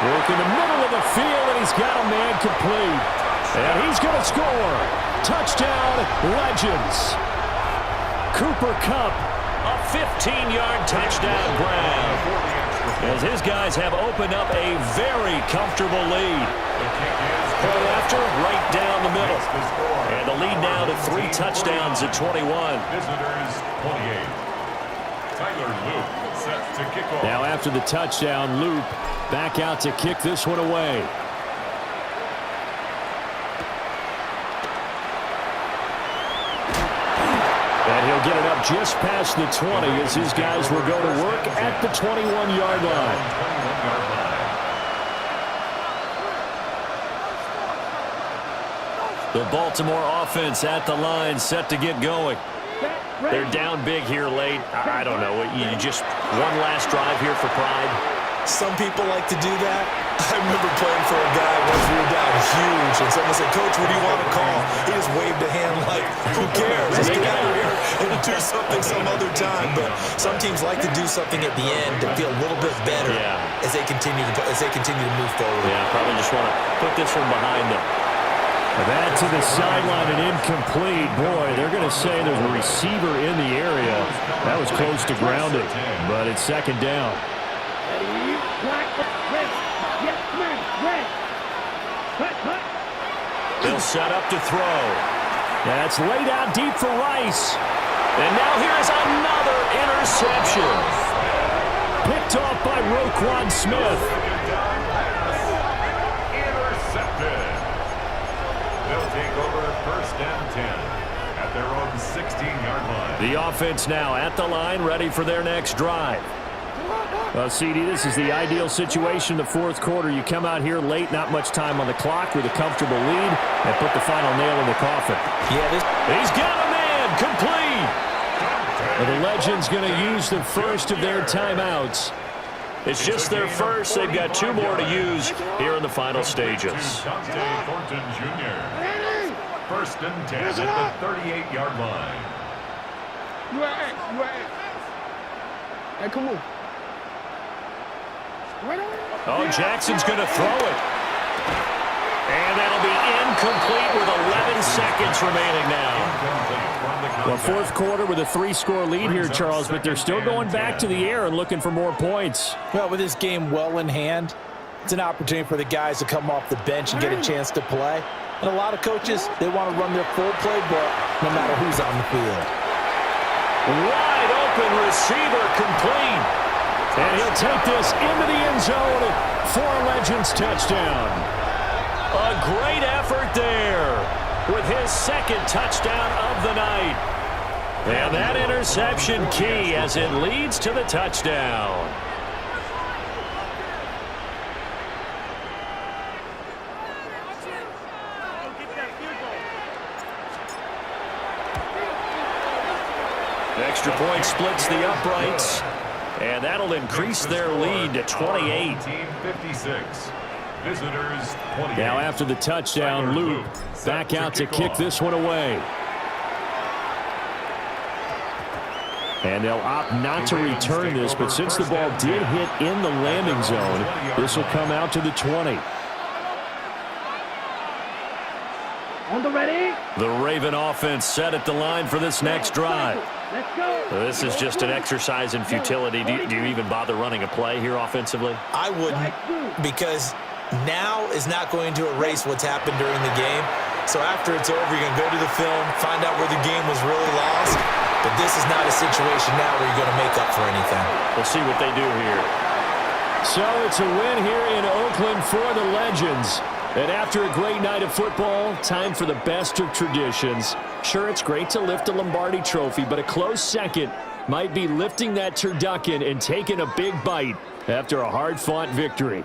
Working the middle of the field, and he's got a man complete. And he's going to score. Touchdown, Legends. Cooper Kupp, A 15-yard touchdown grab. As his guys have opened up a very comfortable lead. Point after, right down the middle. And the lead now to 3 touchdowns at 21. Visitors 28. Tyler Luke set to kick off. now after the touchdown, Loop back out to kick this one away. And he'll get it up just past the 20 as his guys will go to work at the 21-yard line. 21-yard line. The Baltimore offense at the line, set to get going. They're down big here late. I don't know. You just one last drive here for pride. Some people like to do that. I remember playing for a guy once we were down huge, and someone said, "Coach, what do you want to call?" He just waved a hand like, "Who cares? Let's get out of here and do something some other time." But some teams like to do something at the end to feel a little bit better as they continue to move forward. Yeah, probably just want to put this one behind them. That to the sideline and incomplete. Boy, they're going to say there's a receiver in the area. That was close to grounding, but it's second down. They'll set up to throw. That's laid out deep for Rice. And now here's another interception. Picked off by Roquan Smith. Intercepted. They'll take over first and 10 at their own 16-yard line. The offense now at the line, ready for their next drive. Well, CD, this is the ideal situation in the fourth quarter. You come out here late, not much time on the clock with a comfortable lead, and put the final nail in the coffin. He's got a man complete. Well, the Legends going to use the first of their timeouts. It's just their first. They've got 2 more to use here in the final stages. Dante Thornton Jr. First and 10 at the 38-yard line. Hey, come on. Oh, Jackson's going to throw it. And that'll be incomplete with 11 seconds remaining now. Well, fourth quarter with a 3-score lead here, Charles, but they're still going back to the air and looking for more points. Well, with this game well in hand, it's an opportunity for the guys to come off the bench and get a chance to play. And a lot of coaches, they want to run their full playbook no matter who's on the field. Wide open receiver complete. And he'll take this into the end zone for a Legends touchdown. A great effort there with his second touchdown of the night. And that interception key as it leads to the touchdown. Extra point splits the uprights. And that'll increase their lead to 28. Team 56. Visitors 28. Now after the touchdown, Loop back out to kick this one away. And they'll opt not to return this, but since the ball did hit in the landing zone, this will come out to the 20. On the ready. The Raven offense set at the line for this next drive. Let's go. This is just an exercise in futility. Do you even bother running a play here offensively? I wouldn't, because now is not going to erase what's happened during the game. So after it's over, you're going to go to the film, find out where the game was really lost. But this is not a situation now where you're going to make up for anything. We'll see what they do here. So it's a win here in Oakland for the Legends. And after a great night of football, time for the best of traditions. Sure, it's great to lift a Lombardi trophy, but a close second might be lifting that turducken and taking a big bite after a hard-fought victory.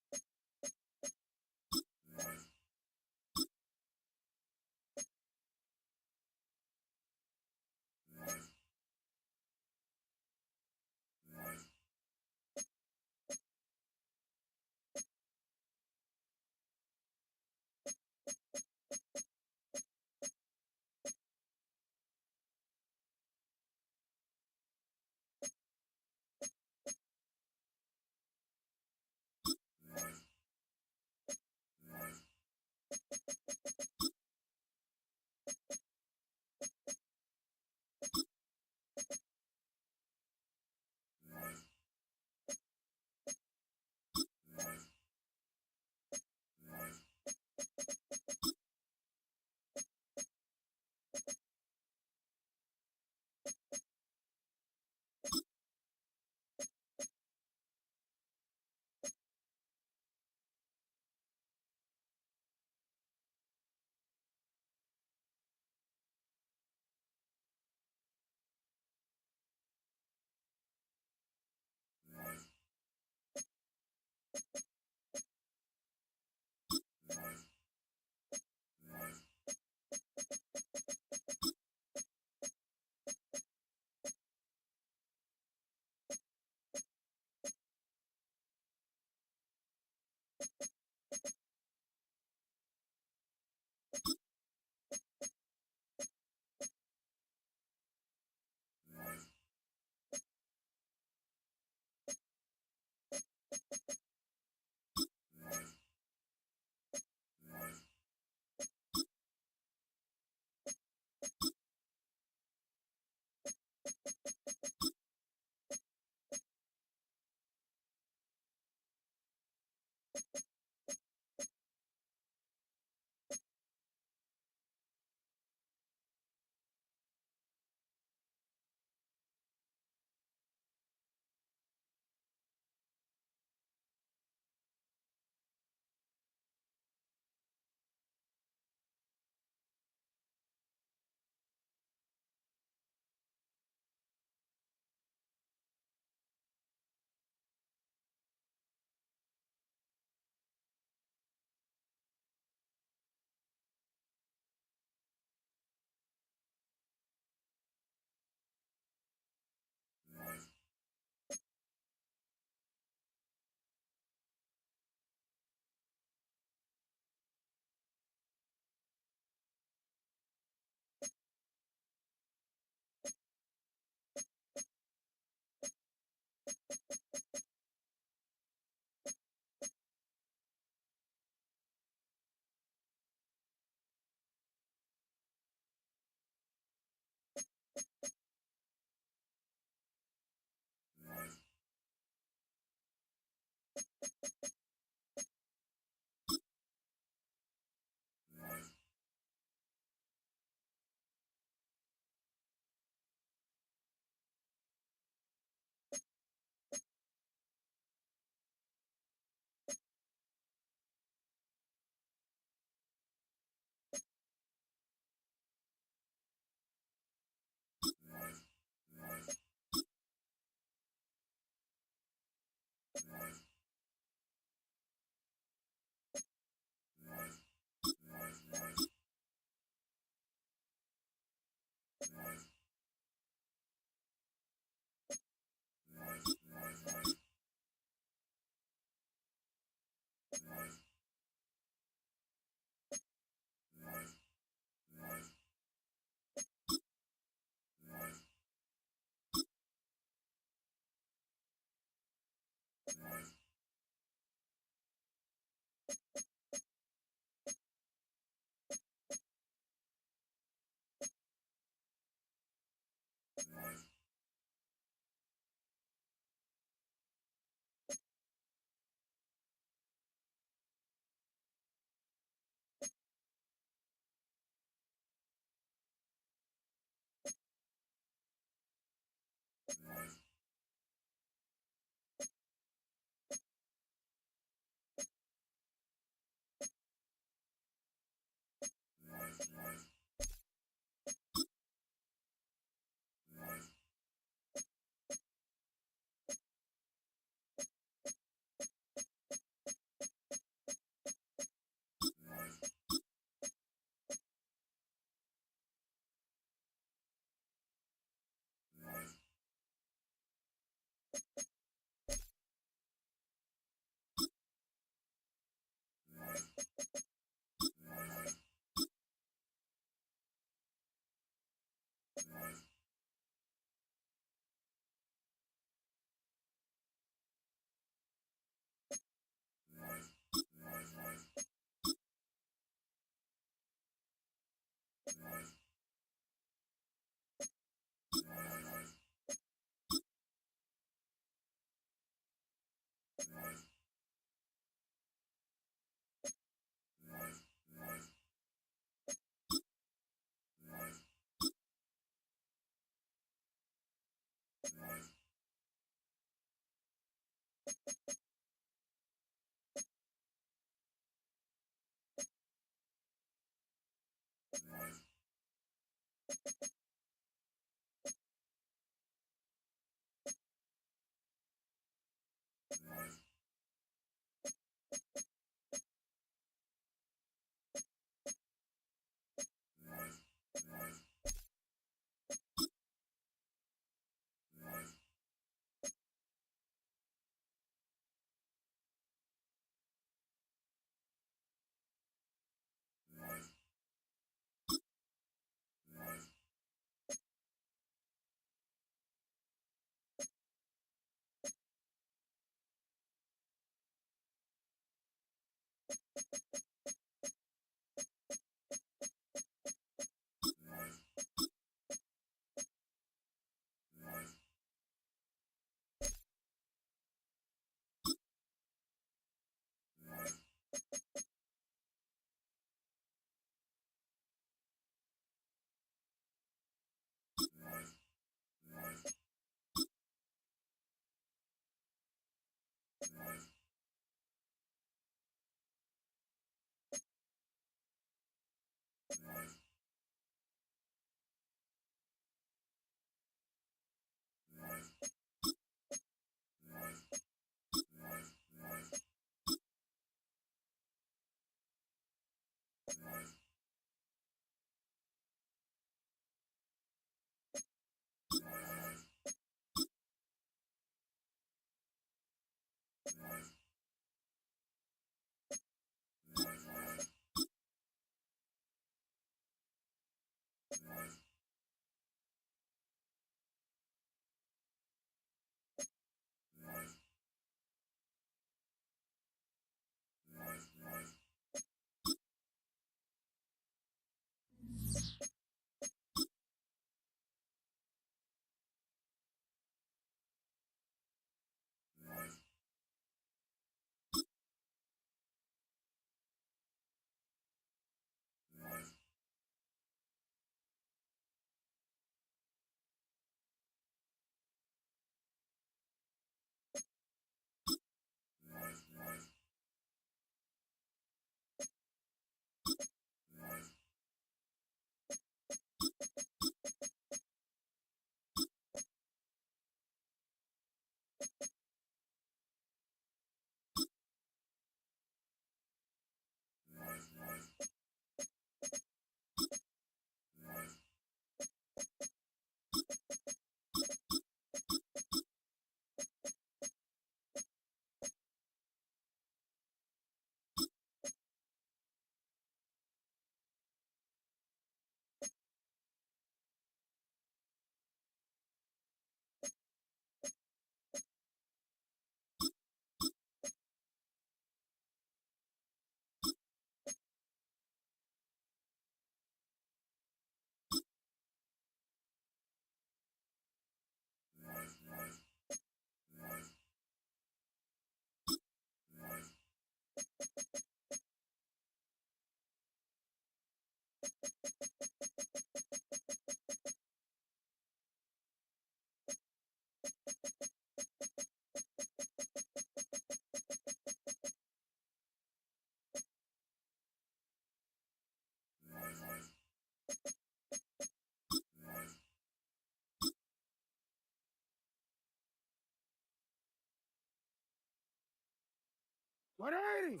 180.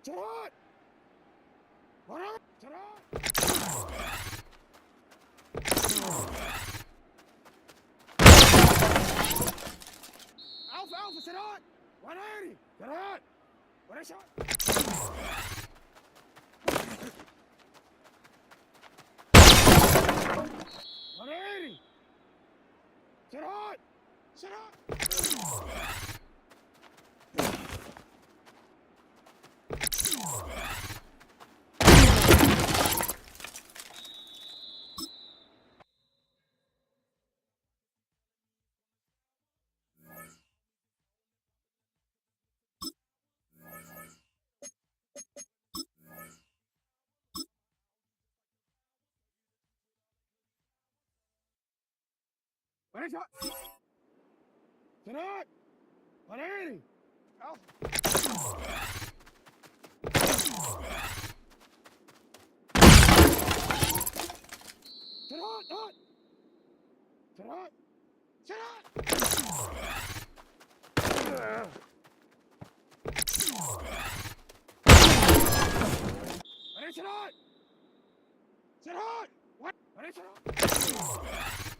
Sit hot. 100. Sit hot. Alpha, sit hot. 180. Sit hot. What a shot. 180. Sit hot. Sit hot. What a shot. Sit hot. 180. Alpha. Sit hot, hot. Sit hot. Sit hot. Sit hot. Sit hot. What? Sit hot.